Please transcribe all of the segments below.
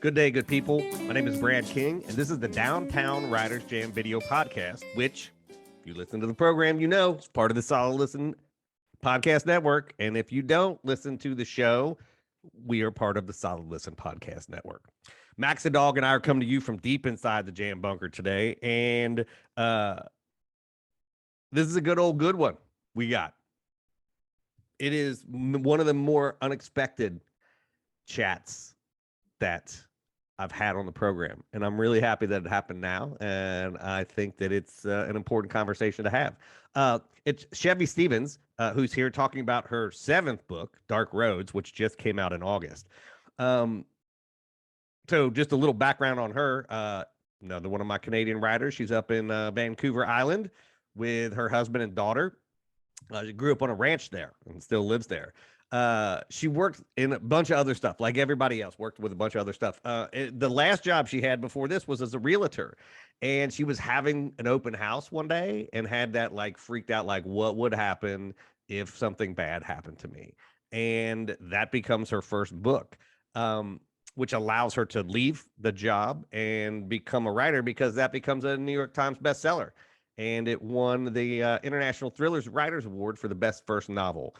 Good day, good people. My name is Brad King, and this is the Downtown Writers Jam video podcast, which, if you listen to the program, you know it's part of the Solid Listen podcast network. And if you don't listen to the show, we are part of the Solid Listen podcast network. Max the dog and I are coming to you from deep inside the jam bunker today, and this is a good old good one we got. It is one of the more unexpected chats that I've had on the program, and I'm really happy that it happened now, and I think that it's an important conversation to have. It's Chevy Stevens, who's here talking about her 7th book, Dark Roads, which just came out in August. So just a little background on her. Another one of my Canadian writers. She's up in Vancouver Island with her husband and daughter. She grew up on a ranch there and still lives there. She worked in a bunch of other stuff, like everybody else, worked with a bunch of other stuff. The last job she had before this was as a realtor, and she was having an open house one day and had that like freaked out, like what would happen if something bad happened to me? And that becomes her first book, which allows her to leave the job and become a writer, because that becomes a New York Times bestseller. And it won the International Thrillers Writers Award for the best first novel.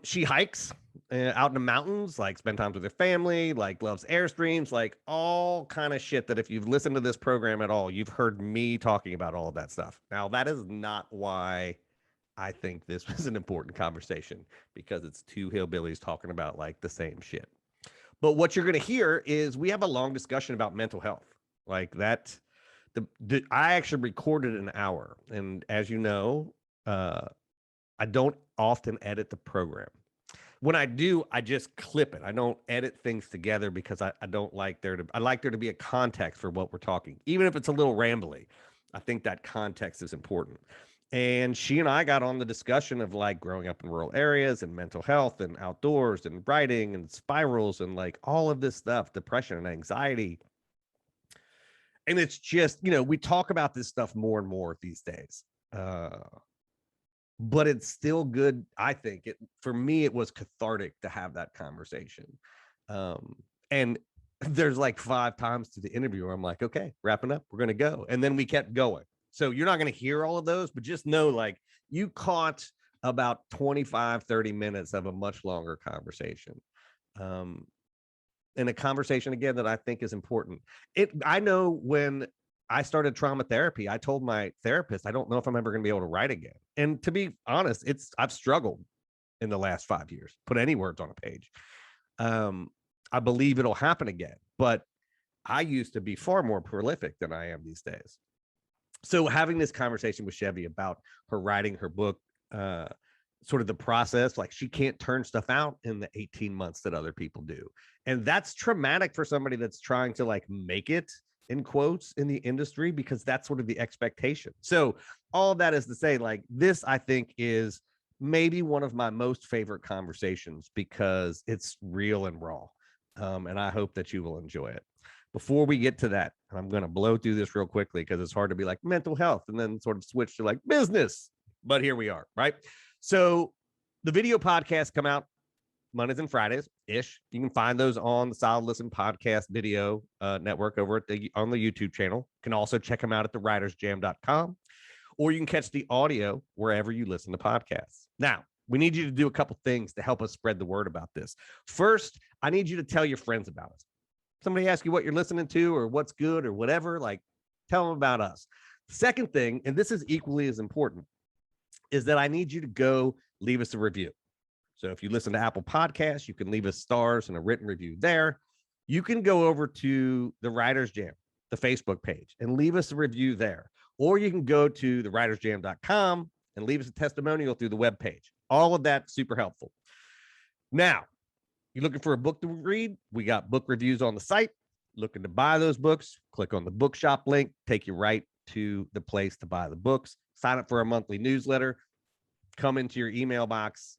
She hikes out in the mountains, like spend time with her family, like loves Airstreams, like all kind of shit that if you've listened to this program at all, you've heard me talking about all of that stuff. Now, that is not why I think this was an important conversation, because it's two hillbillies talking about like the same shit. But what you're going to hear is we have a long discussion about mental health, like that. I actually recorded an hour, and as you know, I don't often edit the program. When I do, I just clip it. I don't edit things together because I don't like I like there to be a context for what we're talking, even if it's a little rambly. I think that context is important. And she and I got on the discussion of like growing up in rural areas and mental health and outdoors and writing and spirals and like all of this stuff, depression and anxiety. And it's just, we talk about this stuff more and more these days. But it's still good. I think for me, it was cathartic to have that conversation. And there's like 5 times to the interview where I'm like, okay, wrapping up, we're going to go. And then we kept going. So you're not going to hear all of those, but just know like you caught about 25, 30 minutes of a much longer conversation. And a conversation, again, that I think is important. I know when I started trauma therapy, I told my therapist, I don't know if I'm ever going to be able to write again. And to be honest, I've struggled in the last 5 years, put any words on a page. I believe it'll happen again, but I used to be far more prolific than I am these days. So having this conversation with Chevy about her writing her book, sort of the process, like she can't turn stuff out in the 18 months that other people do. And that's traumatic for somebody that's trying to like make it, in quotes, in the industry, because that's sort of the expectation. So all of that is to say, like, this, I think, is maybe one of my most favorite conversations because it's real and raw. And I hope that you will enjoy it. Before we get to that, and I'm going to blow through this real quickly because it's hard to be like mental health and then sort of switch to like business. But here we are, right? So the video podcasts come out Mondays and Fridays-ish. You can find those on the Solid Listen podcast video network over on the YouTube channel. You can also check them out at thewritersjam.com, or you can catch the audio wherever you listen to podcasts. Now, we need you to do a couple things to help us spread the word about this. First, I need you to tell your friends about us. Somebody asks you what you're listening to or what's good or whatever, like tell them about us. Second thing, and this is equally as important, is that I need you to go leave us a review. So if you listen to Apple Podcasts, you can leave us stars and a written review there. You can go over to the Writers Jam, the Facebook page, and leave us a review there. Or you can go to thewritersjam.com and leave us a testimonial through the webpage. All of that super helpful. Now, you're looking for a book to read? We got book reviews on the site. Looking to buy those books? Click on the bookshop link, take you right to the place to buy the books. Sign up for a monthly newsletter. Come into your email box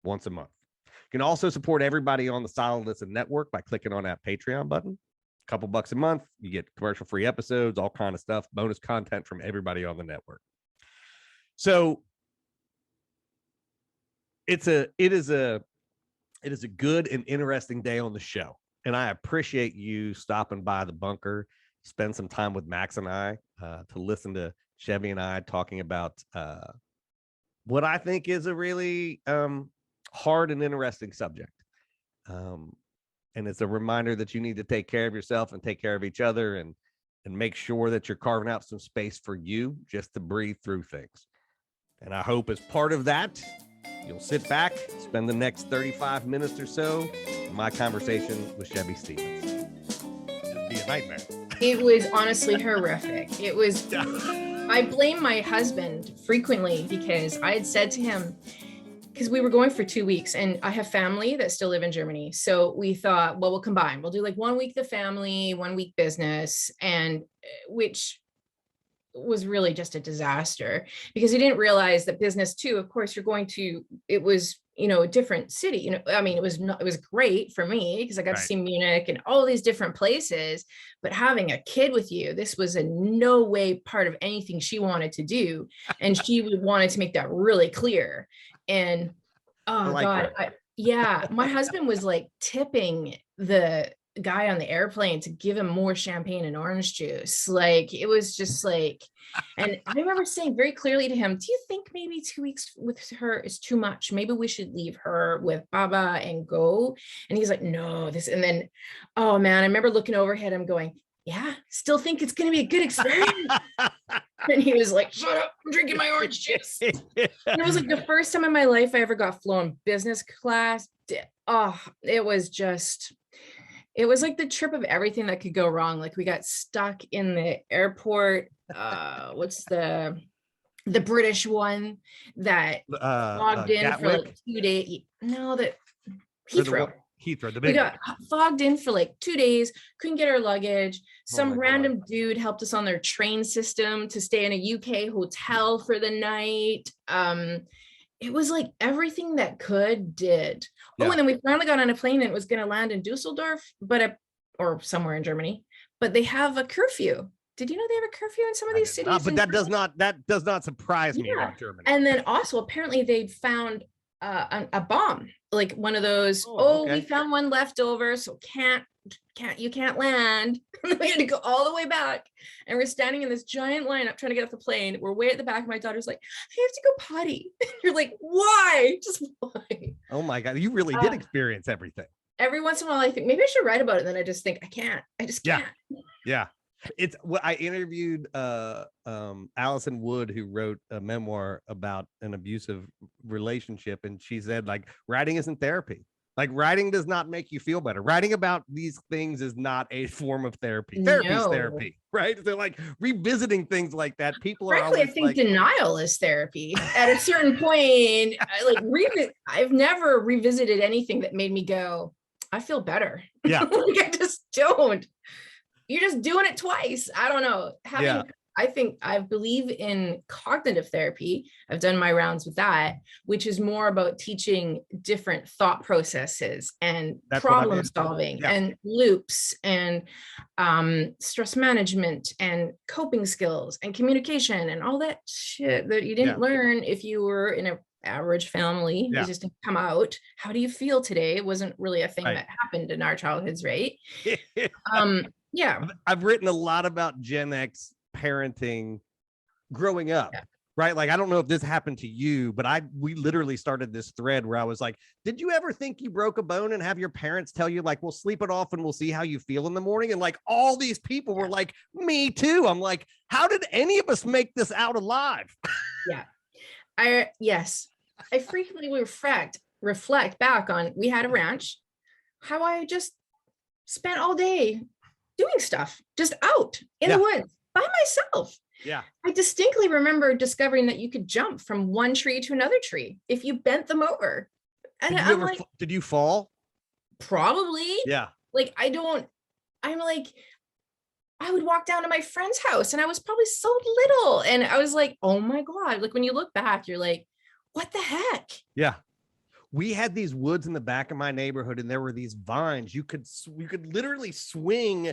once a month. You can also support everybody on the Solid Listen Network by clicking on that Patreon button. A couple bucks a month, you get commercial-free episodes, all kind of stuff, bonus content from everybody on the network. So it is a good and interesting day on the show. And I appreciate you stopping by the bunker, spend some time with Max and I to listen to Chevy and I talking about what I think is a really hard and interesting subject. And it's a reminder that you need to take care of yourself and take care of each other, and make sure that you're carving out some space for you just to breathe through things. And I hope as part of that, you'll sit back, spend the next 35 minutes or so in my conversation with Chevy Stevens. It'd be a nightmare. It was honestly horrific. It was, I blame my husband frequently because I had said to him, because we were going for 2 weeks and I have family that still live in Germany. So we thought, well, we'll combine. We'll do like 1 week the family, 1 week business, and which was really just a disaster because he didn't realize that business too, of course, you're going to, it was, a different city. I mean, it was great for me because I got to see Munich and all these different places, but having a kid with you, this was in no way part of anything she wanted to do. And she wanted to make that really clear. And my husband was like tipping the guy on the airplane to give him more champagne and orange juice. Like, it was just like, and I remember saying very clearly to him, do you think maybe 2 weeks with her is too much? Maybe we should leave her with Baba and go. And he's like, no, this, and then, oh man, I remember looking overhead, I'm going, yeah, still think it's going to be a good experience. And he was like, shut up, I'm drinking my orange juice. And it was like the first time in my life I ever got flown business class. Oh, it was like the trip of everything that could go wrong. Like, we got stuck in the airport. What's the British one that fogged in Gatwick? For like 2 days? No, the Heathrow. We got fogged in for like 2 days, couldn't get our luggage. Some random dude helped us on their train system to stay in a UK hotel for the night. It was like everything that could did. Yeah. Oh, and then we finally got on a plane and it was going to land in Dusseldorf, or somewhere in Germany, but they have a curfew. Did you know they have a curfew in some of these cities? But that does not surprise me about Germany. And then also apparently they'd found a bomb, like one of those. We found one left over, so you can't land. We had to go all the way back, and we're standing in this giant lineup trying to get off the plane. We're way at the back. My daughter's like, I have to go potty. You're like, why? Just why? Oh my God, you really did experience everything. Every once in a while I think maybe I should write about it, and then I just think I just can't. Yeah. It's what I interviewed Allison Wood, who wrote a memoir about an abusive relationship, and she said, like, writing isn't therapy. Like, writing does not make you feel better. Writing about these things is not a form of therapy. Therapy is therapy, right? They're like revisiting things like that. People are frankly, I think denial is therapy. At a certain point, I've never revisited anything that made me go, I feel better. Yeah. Like, I just don't. You're just doing it twice. I don't know. I believe in cognitive therapy. I've done my rounds with that, which is more about teaching different thought processes and problem solving and loops and stress management and coping skills and communication and all that shit that you didn't learn if you were in an average family. It just didn't come out. How do you feel today? It wasn't really a thing that happened in our childhoods, right? Yeah. I've written a lot about Gen X parenting growing up, right? Like, I don't know if this happened to you, but we literally started this thread where I was like, did you ever think you broke a bone and have your parents tell you, like, we'll sleep it off and we'll see how you feel in the morning? And like, all these people were like, me too. I'm like, how did any of us make this out alive? I frequently reflect back on, we had a ranch, how I just spent all day doing stuff, just out in the woods by myself. Yeah. I distinctly remember discovering that you could jump from one tree to another tree if you bent them over. And did you fall? Probably. Yeah. Like, I would walk down to my friend's house and I was probably so little. And I was like, oh my God. Like, when you look back, you're like, what the heck? Yeah. We had these woods in the back of my neighborhood, and there were these vines. You could literally swing.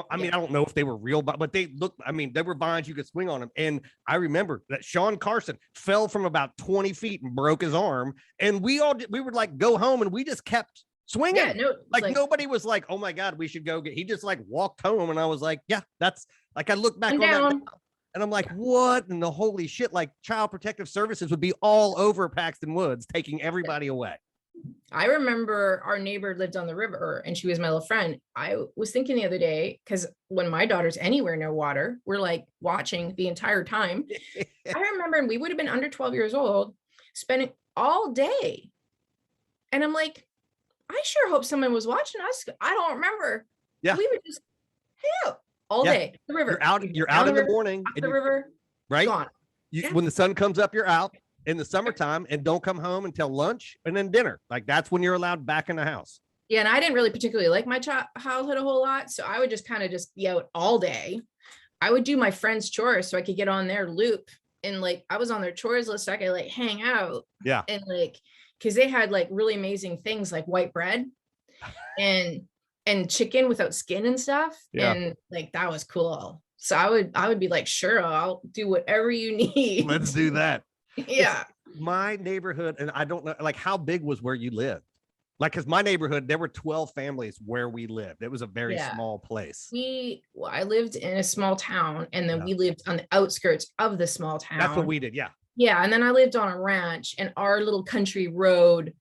I mean, I don't know if they were real, but they looked, there were vines you could swing on them. And I remember that Sean Carson fell from about 20 feet and broke his arm. And we would like go home, and we just kept swinging. No, Like nobody was like, oh my God, we should go get, he just like walked home. And I was like, yeah, that's like, I look back on that and I'm like, what? And the holy shit, like Child Protective Services would be all over Paxton Woods, taking everybody away. I remember our neighbor lived on the river and she was my little friend. I was thinking the other day, because when my daughter's anywhere near water, we're like watching the entire time. I remember, and we would have been under 12 years old, spending all day. And I'm like, I sure hope someone was watching us. I don't remember. Yeah. We would just hang out all day. The river. You're out in the morning. The river. Right? Gone. When the sun comes up, you're out in the summertime, and don't come home until lunch and then dinner. Like that's when you're allowed back in the house. Yeah. And I didn't really particularly like my childhood a whole lot. So I would just kind of just be out all day. I would do my friends' chores so I could get on their loop. And like, I was on their chores list. So I could like hang out. Yeah. And like, cause they had like really amazing things like white bread and chicken without skin and stuff. Yeah. And like, that was cool. So I would be like, sure, I'll do whatever you need. Let's do that. Yeah. It's my neighborhood. And I don't know, like how big was where you lived? Like, cause my neighborhood, there were 12 families where we lived. It was a very small place. I lived in a small town, and then we lived on the outskirts of the small town. That's what we did. Yeah. Yeah. And then I lived on a ranch, and our little country road,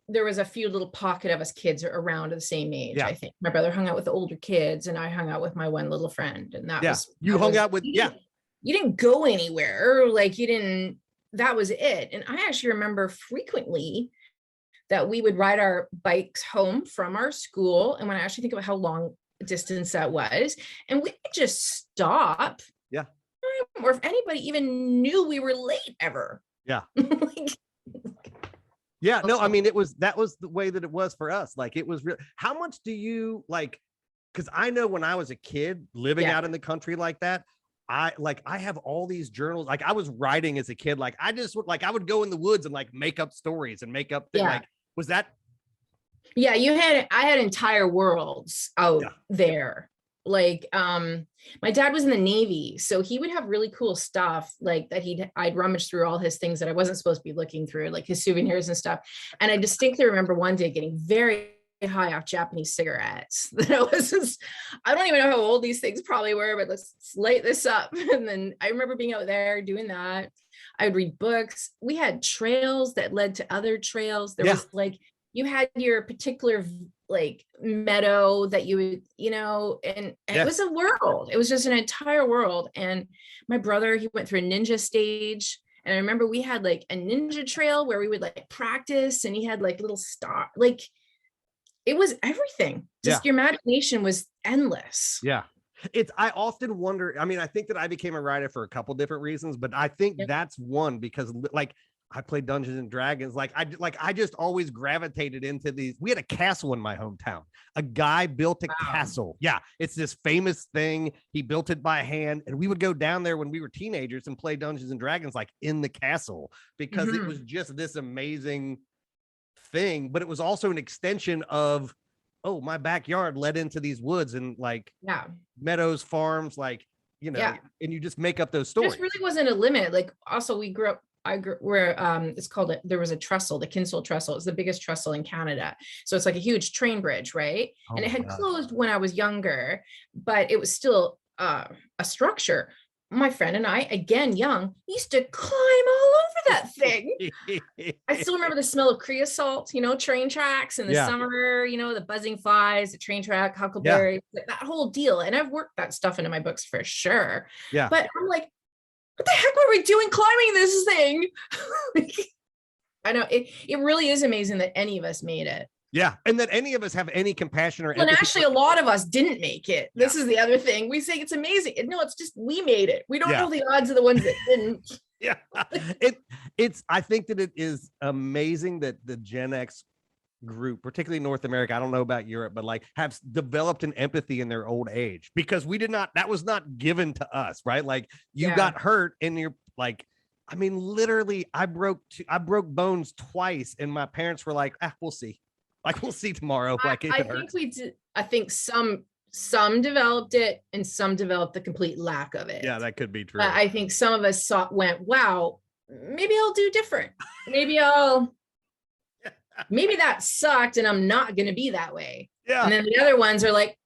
there was a few little pocket of us kids around the same age. I think my brother hung out with the older kids, and I hung out with my one little friend. And that was, you hung out with, you didn't go anywhere. Like that was it. And I actually remember frequently that we would ride our bikes home from our school. And when I actually think about how long distance that was, and we would just stop. Yeah. Or if anybody even knew we were late ever. Yeah. Yeah. No, I mean, that was the way that it was for us. Like it was real. How much do you like, cause I know when I was a kid living out in the country like that, I have all these journals. Like I was writing as a kid. Like I would go in the woods and like make up stories and make up things. Like, was that? Yeah, I had entire worlds out there. Like, my dad was in the Navy, so he would have really cool stuff like that. I'd rummage through all his things that I wasn't supposed to be looking through, like his souvenirs and stuff. And I distinctly remember one day getting very high off Japanese cigarettes that I don't even know how old these things probably were, but let's light this up. And then I remember being out there doing that. I would read books. We had trails that led to other trails. There was like, you had your particular like meadow that you would, and it was a world. It was just an entire world. And my brother, he went through a ninja stage. And I remember we had like a ninja trail where we would like practice, and he had like little like it was everything. Just your imagination was endless. Yeah. I often wonder, I mean, I think that I became a writer for a couple different reasons, but I think that's one because like I played Dungeons and Dragons. I just always gravitated into these. We had a castle in my hometown. A guy built a castle. Yeah. It's this famous thing. He built it by hand, and we would go down there when we were teenagers and play Dungeons and Dragons, like in the castle, because it was just this amazing thing, but it was also an extension of, my backyard led into these woods and like meadows, farms, like, and you just make up those stories. There really wasn't a limit. Like also we grew up, where it's called there was a trestle, the Kinsale Trestle. It's the biggest trestle in Canada. So it's like a huge train bridge, right? And it had closed when I was younger, but it was still a structure. My friend and I, again, young, used to climb all over that thing. I still remember the smell of creosote, train tracks in the summer, the buzzing flies, the train track, huckleberry, that whole deal. And I've worked that stuff into my books for sure. Yeah. But I'm like, what the heck were we doing climbing this thing? I know it really is amazing that any of us made it. Yeah. And that any of us have any compassion or empathy. And actually a lot of us didn't make it. This is the other thing. We say it's amazing. No, it's just we made it. We don't know the odds of the ones that didn't. I think that it is amazing that the Gen X group, particularly North America, I don't know about Europe, but like have developed an empathy in their old age, because that was not given to us, right? Like you got hurt and you're like, I mean, literally I broke bones twice and my parents were like, we'll see. Like, we'll see tomorrow. Like, I think we did. I think some developed it and some developed the complete lack of it. Yeah, that could be true. I think some of us went, wow, maybe I'll do different. Maybe I'll maybe that sucked and I'm not going to be that way. Yeah. And then the other ones are like,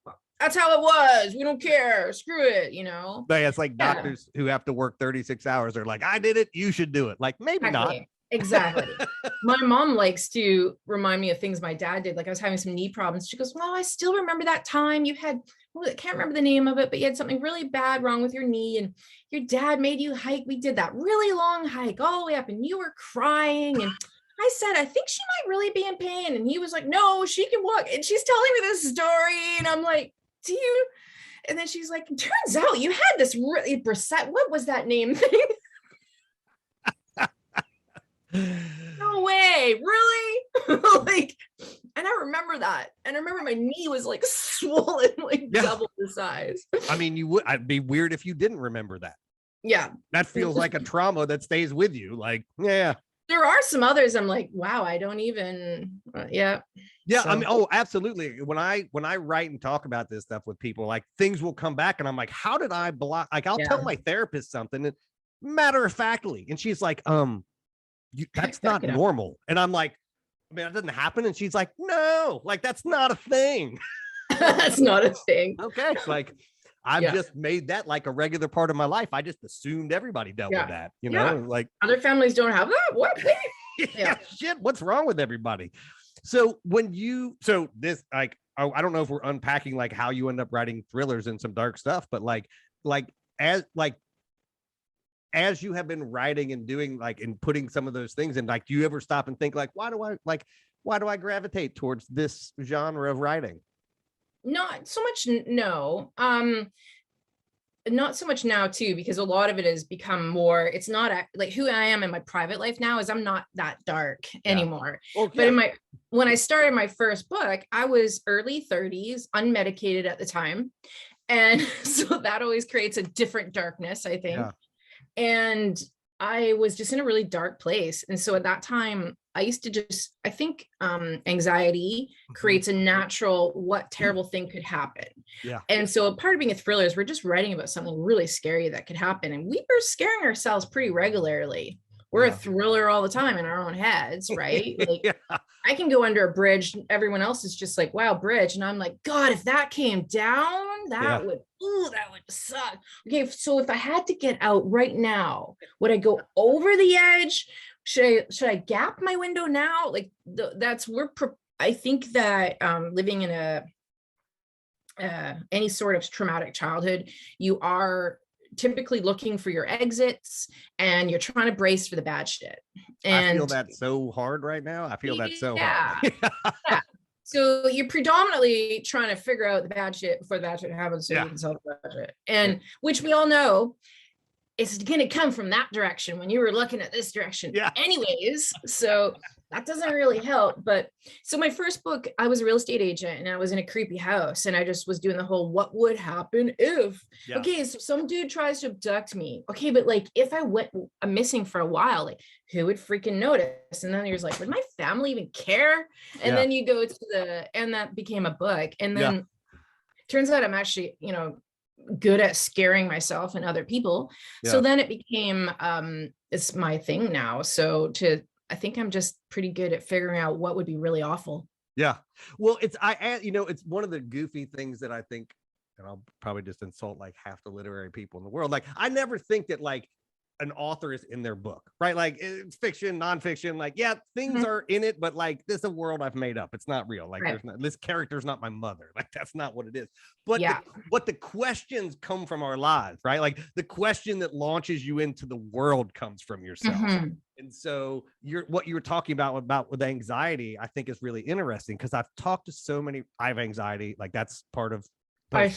that's how it was. We don't care. Screw it. You know? But it's like doctors who have to work 36 hours. They're like, I did it. You should do it. Like, maybe not. Exactly. My mom likes to remind me of things my dad did. Like I was having some knee problems. She goes, well, I still remember that time you had, well, I can't remember the name of it, but you had something really bad wrong with your knee and your dad made you hike. We did that really long hike all the way up and you were crying. And I said, I think she might really be in pain. And he was like, no, she can walk. And she's telling me this story. And I'm like, do you? And then she's like, turns out you had this really, what was that name thing? No way, really? Like, and I remember that. And I remember my knee was like swollen, like double the size. I mean, I'd be weird if you didn't remember that. Yeah. That feels like a trauma that stays with you. Like, yeah. There are some others I'm like, wow, I don't even, yeah. Yeah, so. I mean, oh, absolutely. When I write and talk about this stuff with people, like things will come back and I'm like, how did I block? Like, I'll tell my therapist something and matter of factly. And she's like, that's not normal. And I'm like, I mean, that doesn't happen. And she's like, no, like, that's not a thing. That's not a thing. Okay. Like, I've just made that like a regular part of my life. I just assumed everybody dealt with that, you know, like other families don't have that. What? Shit, what's wrong with everybody? So this, like, I don't know if we're unpacking like how you end up writing thrillers and some dark stuff, but as you have been writing and doing like and putting some of those things in, like, do you ever stop and think like, why do I gravitate towards this genre of writing? Not so much. No. Not so much now too, because a lot of it has become more, it's not like who I am in my private life now is I'm not that dark anymore. But when I started my first book, I was early 30s, unmedicated at the time. And so that always creates a different darkness, I think. And I was just in a really dark place. And so at that time, I used to I think anxiety creates a natural, what terrible thing could happen. Yeah. And so a part of being a thriller is we're just writing about something really scary that could happen. And we are scaring ourselves pretty regularly. We're a thriller all the time in our own heads, right? Like I can go under a bridge. Everyone else is just like, wow, bridge. And I'm like, God, if that came down, that would suck. Okay. So if I had to get out right now, would I go over the edge? Should I gap my window now? Like I think that living in any sort of traumatic childhood, you are typically looking for your exits and you're trying to brace for the bad shit. And I feel that so hard right now. I feel that so hard. So you're predominantly trying to figure out the bad shit before the bad shit happens so you can solve the bad shit. And which we all know it's going to come from that direction when you were looking at this direction anyways. So that doesn't really help. But so my first book, I was a real estate agent and I was in a creepy house and I just was doing the whole, what would happen if, okay, so some dude tries to abduct me. Okay. But like, if I'm missing for a while, like who would freaking notice? And then he was like, would my family even care? And then you go to and that became a book. And then turns out I'm actually, good at scaring myself and other people. So then it became, it's my thing now. So I think I'm just pretty good at figuring out what would be really awful. Yeah. Well, it's one of the goofy things that I think, and I'll probably just insult like half the literary people in the world. Like I never think that like an author is in their book, right? Like it's fiction, nonfiction, like, things are in it, but like this is a world I've made up. It's not real. Like this character's not my mother. Like that's not what it is. But what the questions come from our lives, right? Like the question that launches you into the world comes from yourself. And so what you were talking about with anxiety, I think is really interesting because I've talked to so many, I have anxiety, like that's part of I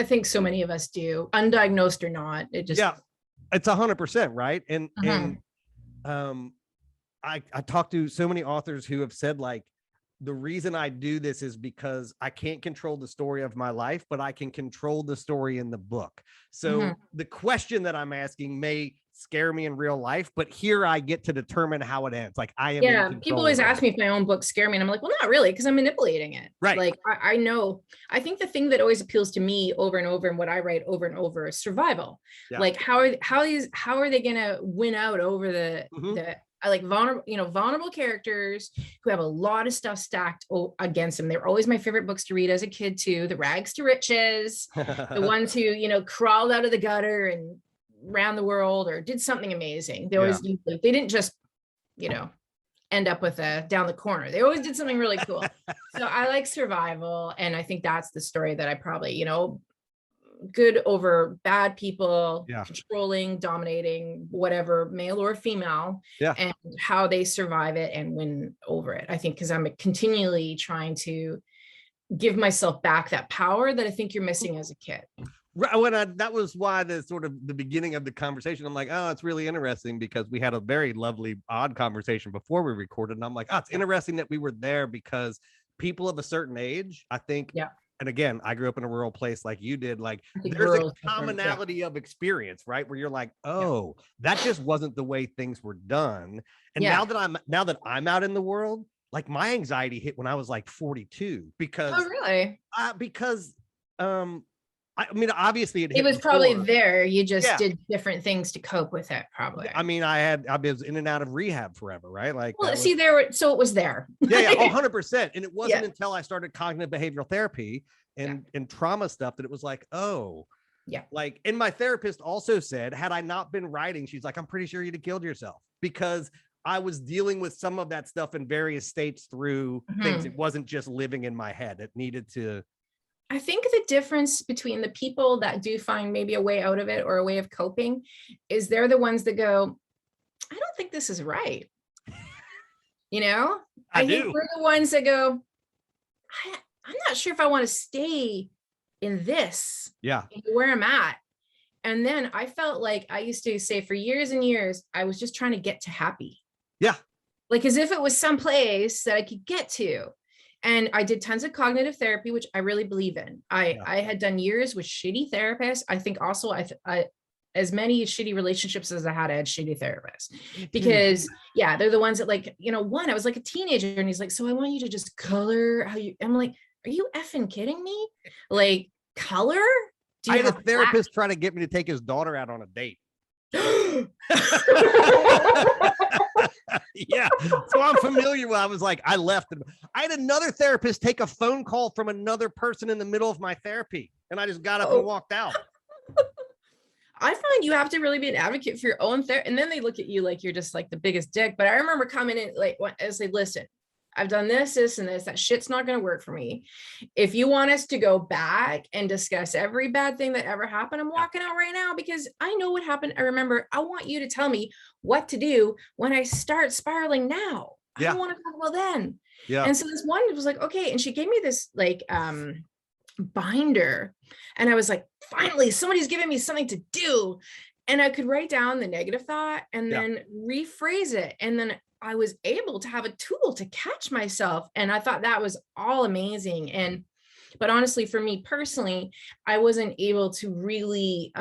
think so many of us do, undiagnosed or not. It just it's 100%, right? And I talked to so many authors who have said like the reason I do this is because I can't control the story of my life, but I can control the story in the book. So the question that I'm asking may scare me in real life, but here I get to determine how it ends. Like I am. Yeah. People always ask me if my own books scare me. And I'm like, well, not really, because I'm manipulating it. Right. Like I know, I think the thing that always appeals to me over and over and what I write over and over is survival. Like how are they going to win out over the I like vulnerable characters who have a lot of stuff stacked against them. They're always my favorite books to read as a kid too. The rags to riches, the ones who, crawled out of the gutter and ran the world or did something amazing. They always they didn't just, end up with a down the corner. They always did something really cool. So I like survival. And I think that's the story that I probably, good over bad people, controlling, dominating, whatever, male or female, and how they survive it and win over it. I think because I'm continually trying to give myself back that power that I think you're missing as a kid. Right. That was why the sort of the beginning of the conversation, I'm like, oh, it's really interesting because we had a very lovely, odd conversation before we recorded. And I'm like, oh, it's interesting that we were there because people of a certain age, I think, and again, I grew up in a rural place like you did. Like there's a commonality of experience, right? Where you're like, oh, that just wasn't the way things were done. And now that I'm out in the world, like my anxiety hit when I was like 42 because I mean, obviously it was probably there. You just did different things to cope with it, probably. I mean, I was in and out of rehab forever, right? Like, well, so it was there. 100%. And it wasn't until I started cognitive behavioral therapy and trauma stuff that it was like, oh, like, and my therapist also said, had I not been writing, she's like, I'm pretty sure you'd have killed yourself because I was dealing with some of that stuff in various states through things. It wasn't just living in my head. It needed to. I think the difference between the people that do find maybe a way out of it or a way of coping is they're the ones that go, I don't think this is right. I think we're the ones that go, I'm not sure if I want to stay in this, where I'm at. And then I felt like I used to say for years and years, I was just trying to get to happy. Yeah. Like as if it was some place that I could get to. And I did tons of cognitive therapy, which I really believe in. I had done years with shitty therapists. I think also I as many shitty relationships as I had shitty therapists because they're the ones that like, I was like a teenager and he's like, so I want you to just color how you, I'm like, are you effing kidding me? Like color? I had a therapist try to get me to take his daughter out on a date. So I'm familiar with. I was like, I left. I had another therapist take a phone call from another person in the middle of my therapy, and I just got up and walked out. I find you have to really be an advocate for your own therapy, and then they look at you like you're just like the biggest dick. But I remember coming in like I say, listen, I've done this, and this. That shit's not going to work for me. If you want us to go back and discuss every bad thing that ever happened, I'm walking out right now because I know what happened. I remember, I want you to tell me what to do when I start spiraling now. I don't want to talk about then. And so this one was like, okay. And she gave me this like binder. And I was like, finally, somebody's giving me something to do. And I could write down the negative thought and then rephrase it. And then I was able to have a tool to catch myself. And I thought that was all amazing. But honestly, for me personally, I wasn't able to really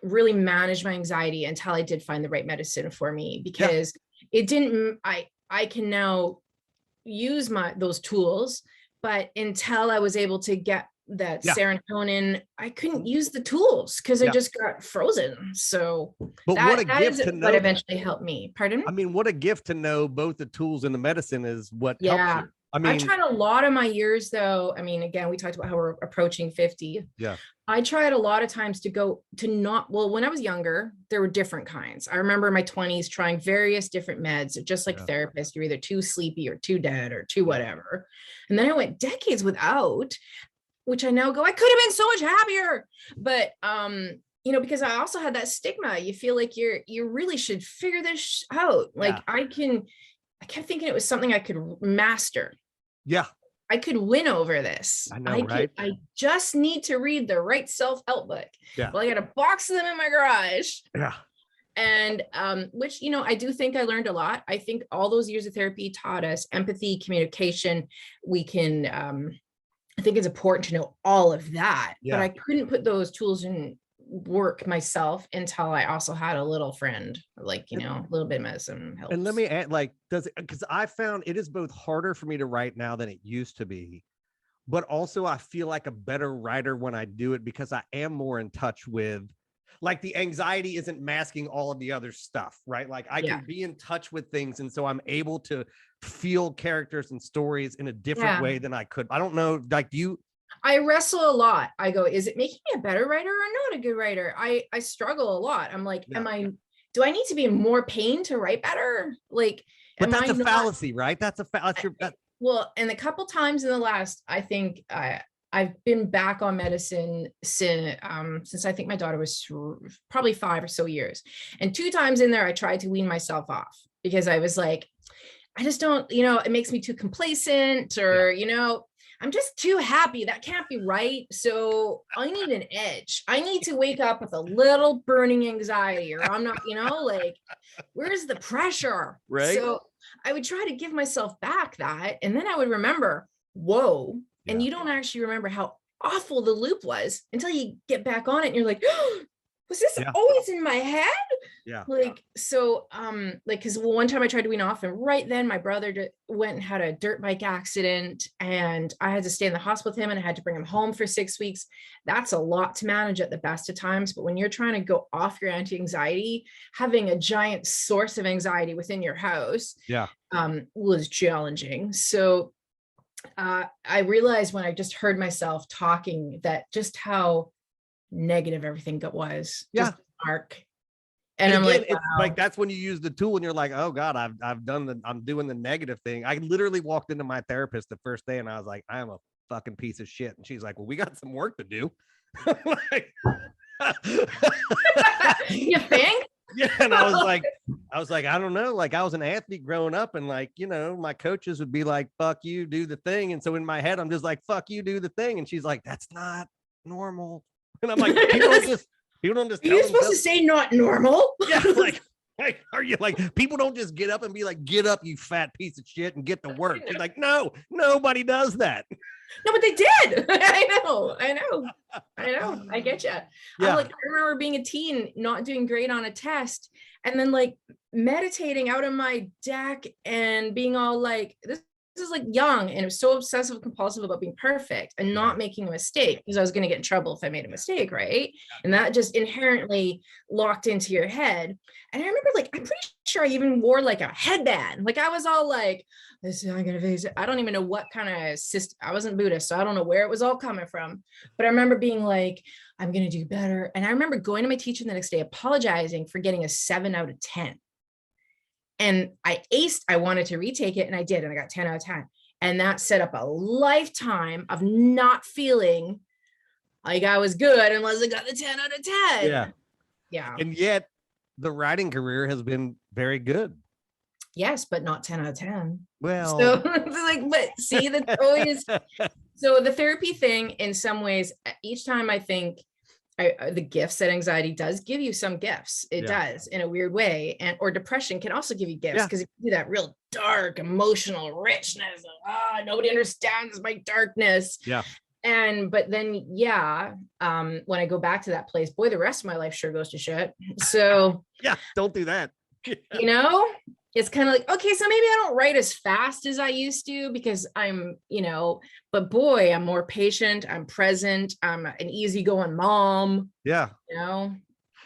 manage my anxiety until I did find the right medicine for me because it didn't, I can now use those tools, but until I was able to get that serotonin, I couldn't use the tools because I just got frozen. So but what a gift to know what eventually helped me. Pardon? I mean, what a gift to know both the tools and the medicine is what helps you. I mean, I tried a lot of my years though. I mean, again, we talked about how we're approaching 50. Yeah. I tried a lot of times to go to when I was younger, there were different kinds. I remember in my 20s trying various different meds, just like therapists, you're either too sleepy or too dead or too whatever. And then I went decades without, which I now go, I could have been so much happier. But, because I also had that stigma, you feel like you really should figure this out. Like I kept thinking it was something I could master. Yeah. I could win over this. I know, right? I just need to read the right self-help book. Yeah. Well, I got a box of them in my garage. Yeah. And which, I do think I learned a lot. I think all those years of therapy taught us empathy, communication. We can, I think it's important to know all of that, but I couldn't put those tools in work myself until I also had a little friend, like, a little bit of medicine helps. And let me add, like, because I found it is both harder for me to write now than it used to be, but also I feel like a better writer when I do it because I am more in touch with, Like the anxiety isn't masking all of the other stuff, right? Like I Yeah. can be in touch with things. And so I'm able to feel characters and stories in a different Yeah. way than I could. I don't know. Like I wrestle a lot. I go, is it making me a better writer or not a good writer? I struggle a lot. I'm like, do I need to be in more pain to write better? Like, but am that's I a not, fallacy, right? That's a fallacy. well, and a couple times in the last, I think I've been back on medicine since I think my daughter was probably 5 or so years. And 2 times in there, I tried to wean myself off because I was like, I just don't, it makes me too complacent or, I'm just too happy. That can't be right. So I need an edge. I need to wake up with a little burning anxiety or I'm not, like, where's the pressure? Right. So I would try to give myself back that. And then I would remember, whoa. Yeah. And you don't actually remember how awful the loop was until you get back on it and you're like, oh, was this always in my head? Yeah. Like, so, because one time I tried to wean off and right then my brother went and had a dirt bike accident and I had to stay in the hospital with him and I had to bring him home for 6 weeks. That's a lot to manage at the best of times. But when you're trying to go off your anti-anxiety, having a giant source of anxiety within your house, was challenging. So, I realized when I just heard myself talking that just how negative everything was, just dark. And I'm like, wow. It's like, that's when you use the tool and you're like, oh God, I'm doing the negative thing. I literally walked into my therapist the first day and I was like, I am a fucking piece of shit. And she's like, well, we got some work to do. Like, you think? Yeah. And I was like, I don't know. Like I was an athlete growing up and like, my coaches would be like, fuck you, do the thing. And so in my head, I'm just like, fuck you, do the thing. And she's like, that's not normal. And I'm like, people don't just are you supposed to say not normal? Yeah, like are you like, people don't just get up and be like, get up, you fat piece of shit, and get to work. She's like, no, nobody does that. No, but they did. I know. I get you. Yeah. I remember being a teen, not doing great on a test, and then like meditating out on my deck and being all like, this is like young, and I was so obsessive compulsive about being perfect and not making a mistake because I was going to get in trouble if I made a mistake, right? And that just inherently locked into your head. And I remember like, I'm pretty sure I even wore like a headband. Like I was all like, this is not going to face it. I don't even know what kind of system. I wasn't Buddhist, so I don't know where it was all coming from. But I remember being like, I'm going to do better. And I remember going to my teacher the next day, apologizing for getting a 7 out of 10. And I aced, I wanted to retake it and I did. And I got 10 out of 10. And that set up a lifetime of not feeling like I was good unless I got the 10 out of 10. Yeah. Yeah. And yet the writing career has been very good. Yes, but not 10 out of 10. Well, so like, but see, that's always, so the therapy thing in some ways, each time I think the gifts that anxiety does give you some gifts. It does in a weird way. And, or depression can also give you gifts because it can do that real dark emotional richness of, nobody understands my darkness. Yeah. But then, when I go back to that place, boy, the rest of my life sure goes to shit. So yeah, don't do that. It's kind of like, okay, so maybe I don't write as fast as I used to because I'm, but boy, I'm more patient. I'm present. I'm an easygoing mom. Yeah.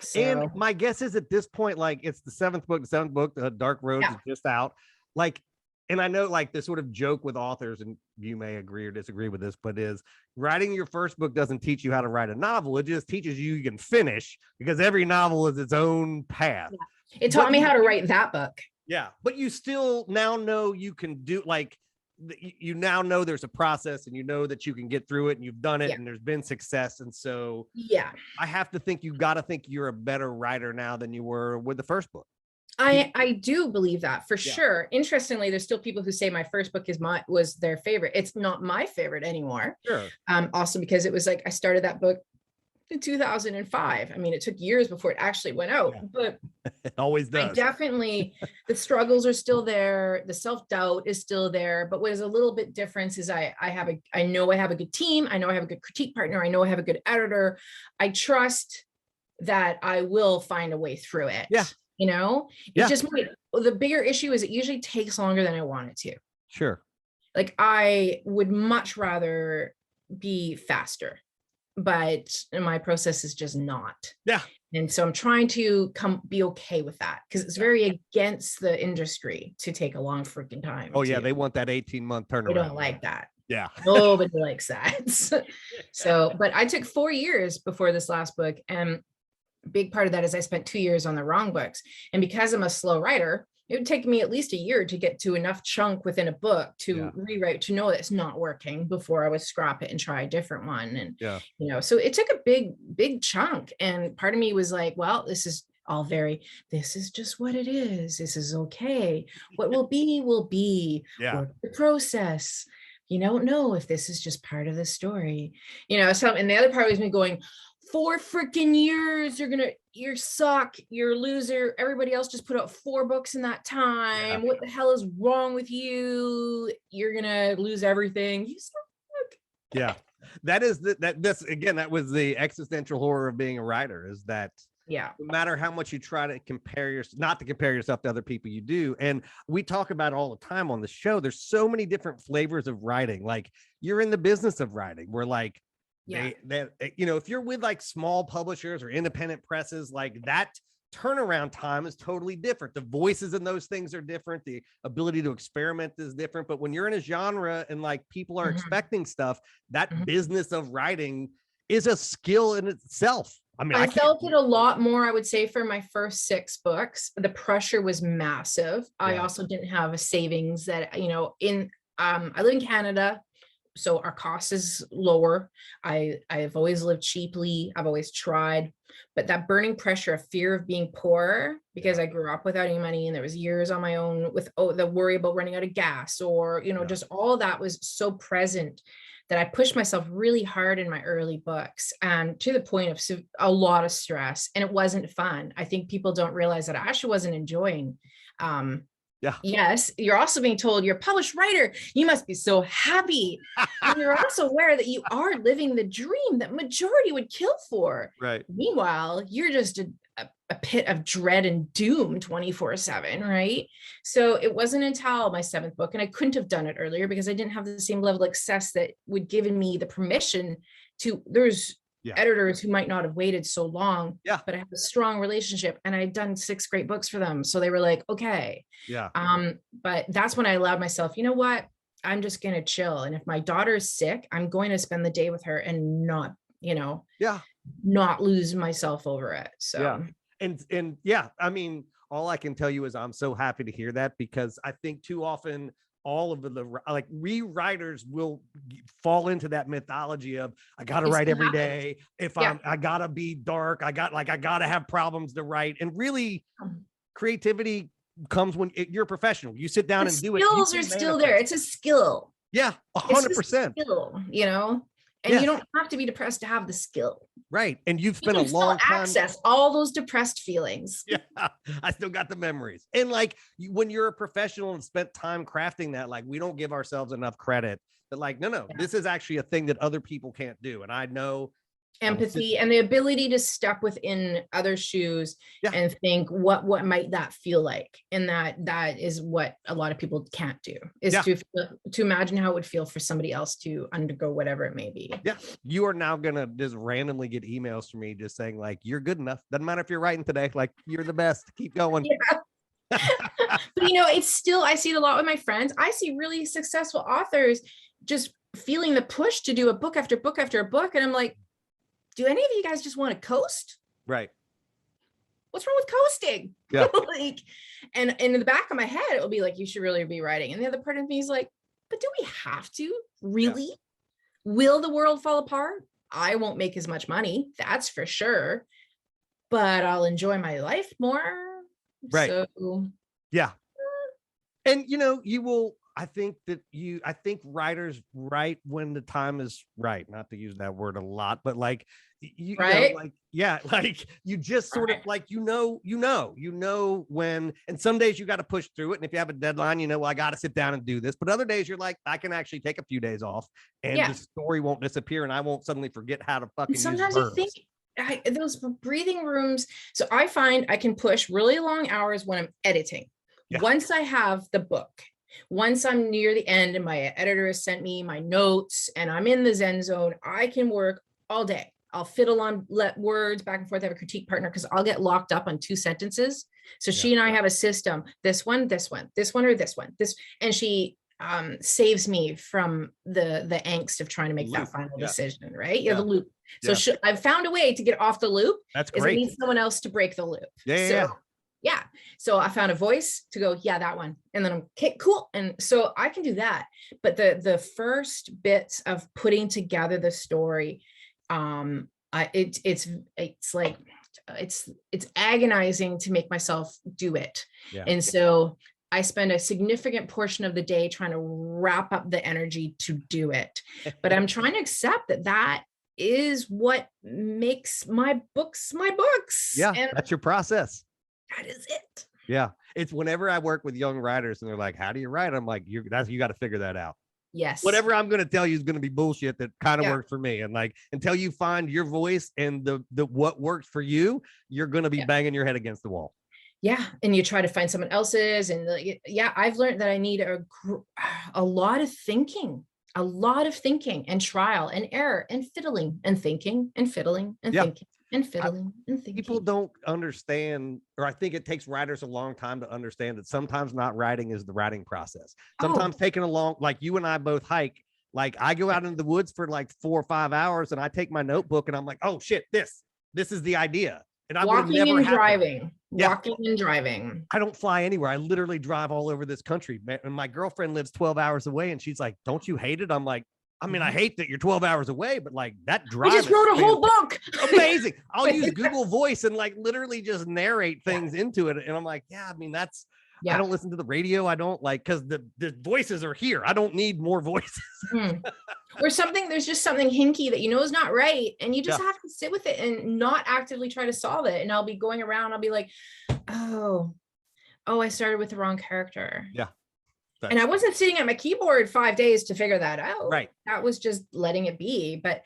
So. And my guess is at this point, like it's the seventh book, the Dark Roads is just out. Like, and I know like the sort of joke with authors, and you may agree or disagree with this, but is writing your first book doesn't teach you how to write a novel. It just teaches you can finish because every novel is its own path. Yeah. It taught me how to write that book. Yeah. But you still now know you can do like, you now know there's a process and you know that you can get through it and you've done it and there's been success. And so I have to think you got to think you're a better writer now than you were with the first book. I do believe that for sure. Interestingly, there's still people who say my first book was their favorite. It's not my favorite anymore. Sure. Also because it was like, I started that book in 2005. I mean, it took years before it actually went out, but it always does. I definitely, the struggles are still there. The self-doubt is still there, but what is a little bit different is I know I have a good team. I know I have a good critique partner. I know I have a good editor. I trust that I will find a way through it. Yeah. It just might, the bigger issue is it usually takes longer than I want it to. Sure. Like I would much rather be faster, but my process is just not. Yeah. And so I'm trying to be okay with that, because it's very against the industry to take a long freaking time. Oh yeah, they want that 18-month turnaround. They don't like that. Yeah. Nobody likes that. So, but I took 4 years before this last book, and a big part of that is I spent 2 years on the wrong books. And because I'm a slow writer, it would take me at least a year to get to enough chunk within a book to rewrite, to know that it's not working before I would scrap it and try a different one. And, you know, so it took a big chunk. And part of me was like, well, this is just what it is. This is okay. What will be. Work the process. You don't know if this is just part of the story, you know. So, and the other part was me going, 4 freaking years, you're suck, you're a loser. Everybody else just put out 4 books in that time. What the hell is wrong with you? You're gonna lose everything. You suck. Yeah, that is that was the existential horror of being a writer, is that no matter how much you try to not to compare yourself to other people, you do. And we talk about it all the time on the show. There's so many different flavors of writing. Like, you're in the business of writing, where like that, you know, if you're with like small publishers or independent presses, like that turnaround time is totally different. The voices in those things are different. The ability to experiment is different. But when you're in a genre and like people are expecting stuff, that business of writing is a skill in itself. I mean, I felt it a lot more, I would say, for my first 6 books. The pressure was massive. I also didn't have a savings that, you know, I live in Canada, so our cost is lower. I've always lived cheaply. I've always tried, but that burning pressure of fear of being poor, because I grew up without any money, and there was years on my own with the worry about running out of gas, or, you know, just all of that was so present that I pushed myself really hard in my early books, and to the point of a lot of stress, and it wasn't fun. I think people don't realize that I actually wasn't enjoying. Yes, you're also being told you're a published writer, you must be so happy. And you're also aware that you are living the dream that majority would kill for. Right. Meanwhile, you're just a pit of dread and doom 24/7, right? So it wasn't until my 7th book, and I couldn't have done it earlier because I didn't have the same level of success that would give me the permission to. There's editors who might not have waited so long, but I have a strong relationship, and I'd done 6 great books for them. So they were like, okay. But that's when I allowed myself, you know what? I'm just going to chill. And if my daughter's sick, I'm going to spend the day with her and not, you know, not lose myself over it. So, and I mean, all I can tell you is I'm so happy to hear that, because I think too often all of the like rewriters will fall into that mythology of, I gotta write every day. If I gotta be dark, I gotta have problems to write. And really, creativity comes when you're a professional. You sit down and do it. Skills are still there. It's a skill. 100%. You know, and you don't have to be depressed to have the skill. Right. And you've spent a long time access all those depressed feelings. I still got the memories. And like, when you're a professional and spent time crafting that, like, we don't give ourselves enough credit. But like, no, this is actually a thing that other people can't do. And I know empathy and the ability to step within other shoes and think, what might that feel like? And that is what a lot of people can't do, is to imagine how it would feel for somebody else to undergo whatever it may be. You are now gonna just randomly get emails from me just saying like, you're good enough, doesn't matter if you're writing today, like, you're the best, keep going. But you know, it's still, I see it a lot with my friends. I see really successful authors just feeling the push to do a book after book after a book, and I'm like, do any of you guys just want to coast? Right. What's wrong with coasting? Like, and in the back of my head, it will be like, you should really be writing. And the other part of me is like, but do we have to really? Will the world fall apart? I won't make as much money, that's for sure, but I'll enjoy my life more. Right. So, and you know, you will, I think writers write when the time is right, not to use that word a lot, but like, you know, like you just sort of like, you know when, and some days you got to push through it. And if you have a deadline, you know, well, I got to sit down and do this. But other days you're like, I can actually take a few days off, and the story won't disappear, and I won't suddenly forget how to fucking sometimes use verbs. I think those breathing rooms. So I find I can push really long hours when I'm editing. Once I have the book, once I'm near the end and my editor has sent me my notes and I'm in the Zen zone, I can work all day. I'll fiddle on words back and forth. I have a critique partner because I'll get locked up on 2 sentences. So she and I have a system, this one, or this one, and she saves me from the angst of trying to make that final decision, right? The loop. So I've found a way to get off the loop. That's great. I need someone else to break the loop. Yeah. So I found a voice to go, that one. And then I'm okay, cool. And so I can do that. But the first bits of putting together the story, it's agonizing to make myself do it. And so I spend a significant portion of the day trying to wrap up the energy to do it. But I'm trying to accept that is what makes my books my books. Yeah, and that's your process. That is it. Yeah. It's whenever I work with young writers and they're like, how do you write? I'm like, you got to figure that out. Yes. Whatever I'm going to tell you is going to be bullshit that kind of works for me. And like, until you find your voice and the what works for you, you're going to be banging your head against the wall. Yeah. And you try to find someone else's. And I've learned that I need a lot of thinking and trial and error and fiddling and thinking and fiddling and thinking and fiddling and thinking. People don't understand, or I think it takes writers a long time to understand that sometimes not writing is the writing process. Sometimes taking a long, like you and I both hike, like I go out into the woods for like 4 or 5 hours and I take my notebook and I'm like, oh shit, this is the idea. And I'm walking and driving. I don't fly anywhere. I literally drive all over this country. And my girlfriend lives 12 hours away and she's like, don't you hate it? I'm like, I mean, I hate that you're 12 hours away, but like that drive. I just wrote a whole book. Amazing. I'll use Google Voice and like literally just narrate things into it. And I'm like, I mean, that's, I don't listen to the radio. I don't like, because the voices are here. I don't need more voices. Or something, there's just something hinky that is not right. And you just have to sit with it and not actively try to solve it. And I'll be going around, I'll be like, oh, I started with the wrong character. Yeah. And I wasn't sitting at my keyboard 5 days to figure that out. Right. That was just letting it be. But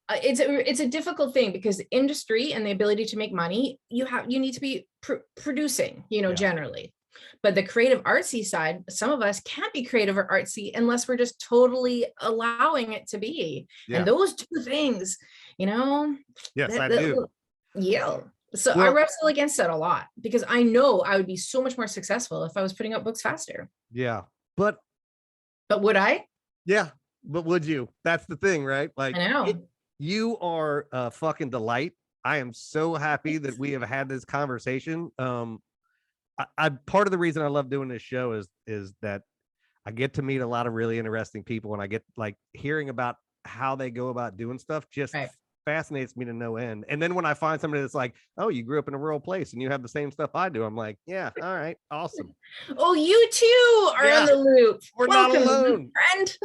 it's a difficult thing because the industry and the ability to make money, you need to be producing, generally. But the creative artsy side, some of us can't be creative or artsy unless we're just totally allowing it to be. Yeah. And those two things, Yes, I do. Yeah. So I wrestle against that a lot because I know I would be so much more successful if I was putting out books faster. Yeah. But would I? Yeah. But would you? That's the thing, right? Like, I know. You are a fucking delight. I am so happy that we have had this conversation. I part of the reason I love doing this show is that I get to meet a lot of really interesting people, and I get like hearing about how they go about doing stuff just fascinates me to no end. And then when I find somebody that's like, oh, you grew up in a rural place and you have the same stuff I do, I'm like, yeah, all right, awesome. Oh, you too are on the loop. We're not alone, friend.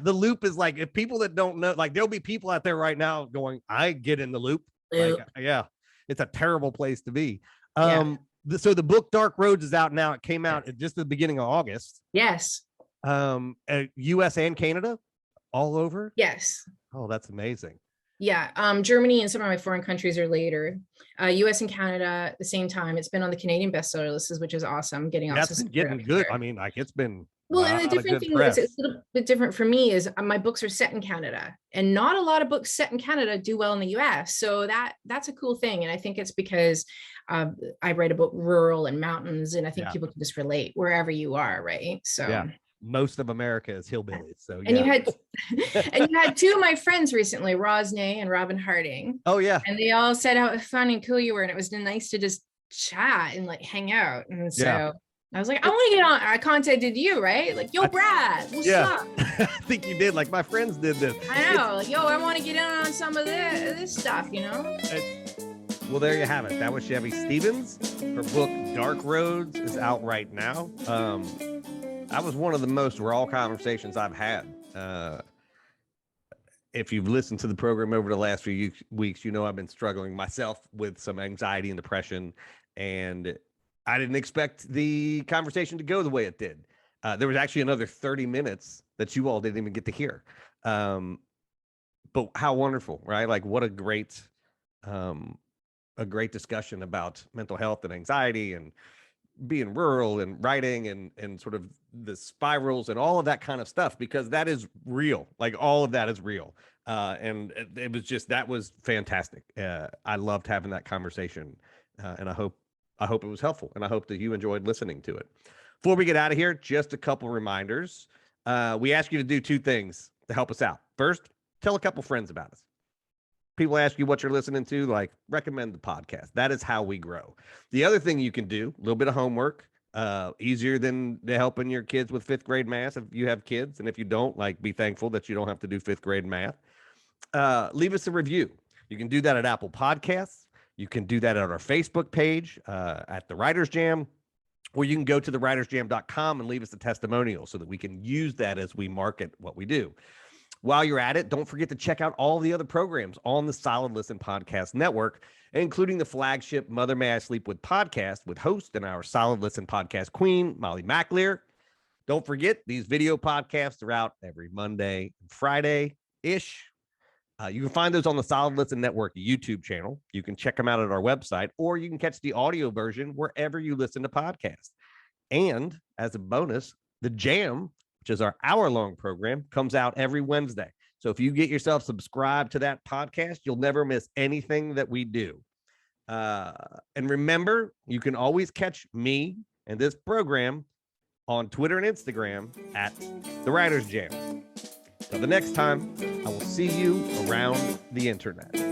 The loop is like, if people that don't know, like there'll be people out there right now going, I get in the loop. Like, it's a terrible place to be. So the book Dark Roads is out now. It came out at just the beginning of August. Yes. US and Canada, all over. Yes. Oh, that's amazing. Yeah. Germany and some of my foreign countries are later. US and Canada at the same time. It's been on the Canadian bestseller lists, which is awesome. That's getting good. I mean, like it's been. Well, and the different thing is, it's a little bit different for me is my books are set in Canada, and not a lot of books set in Canada do well in the US. So that's a cool thing. And I think it's because I write about rural and mountains, and I think people can just relate wherever you are, right? So most of America is hillbillies. So and you had two of my friends recently, Rosnay and Robin Harding. Oh yeah. And they all said how fun and cool you were, and it was nice to just chat and like hang out. And so I was like, I want to get on. I contacted you, right? Like, yo, Brad, what's up? I think you did. Like my friends did this. I know. Like, yo, I want to get in on some of this stuff, Well, there you have it. That was Chevy Stevens. Her book Dark Roads is out right now. That was one of the most raw conversations I've had. If you've listened to the program over the last few weeks, I've been struggling myself with some anxiety and depression, and I didn't expect the conversation to go the way it did. There was actually another 30 minutes that you all didn't even get to hear. But how wonderful, right? Like what a great discussion about mental health and anxiety and being rural and writing and sort of the spirals and all of that kind of stuff, because that is real. Like all of that is real. And it was just, that was fantastic. I loved having that conversation. And I hope it was helpful, and I hope that you enjoyed listening to it. Before we get out of here, just a couple reminders. We ask you to do two things to help us out. First, tell a couple friends about us. People ask you what you're listening to, like, recommend the podcast. That is how we grow. The other thing you can do, a little bit of homework, easier than helping your kids with fifth grade math if you have kids. And if you don't, like, be thankful that you don't have to do fifth grade math. Leave us a review. You can do that at Apple Podcasts. You can do that at our Facebook page, at the Writers Jam, or you can go to thewritersjam.com and leave us a testimonial so that we can use that as we market what we do. While you're at it, don't forget to check out all the other programs on the Solid Listen Podcast Network, including the flagship Mother May I Sleep With podcast with host and our Solid Listen podcast queen, Molly McAleer. Don't forget, these video podcasts are out every Monday and Friday-ish. You can find those on the Solid Listen Network YouTube channel. You can check them out at our website, or you can catch the audio version wherever you listen to podcasts. And as a bonus, the Jam, which is our hour-long program, comes out every Wednesday. So if you get yourself subscribed to that podcast, you'll never miss anything that we do. And remember, you can always catch me and this program on Twitter and Instagram at The Writers Jam. Till the next time, I will see you around the internet.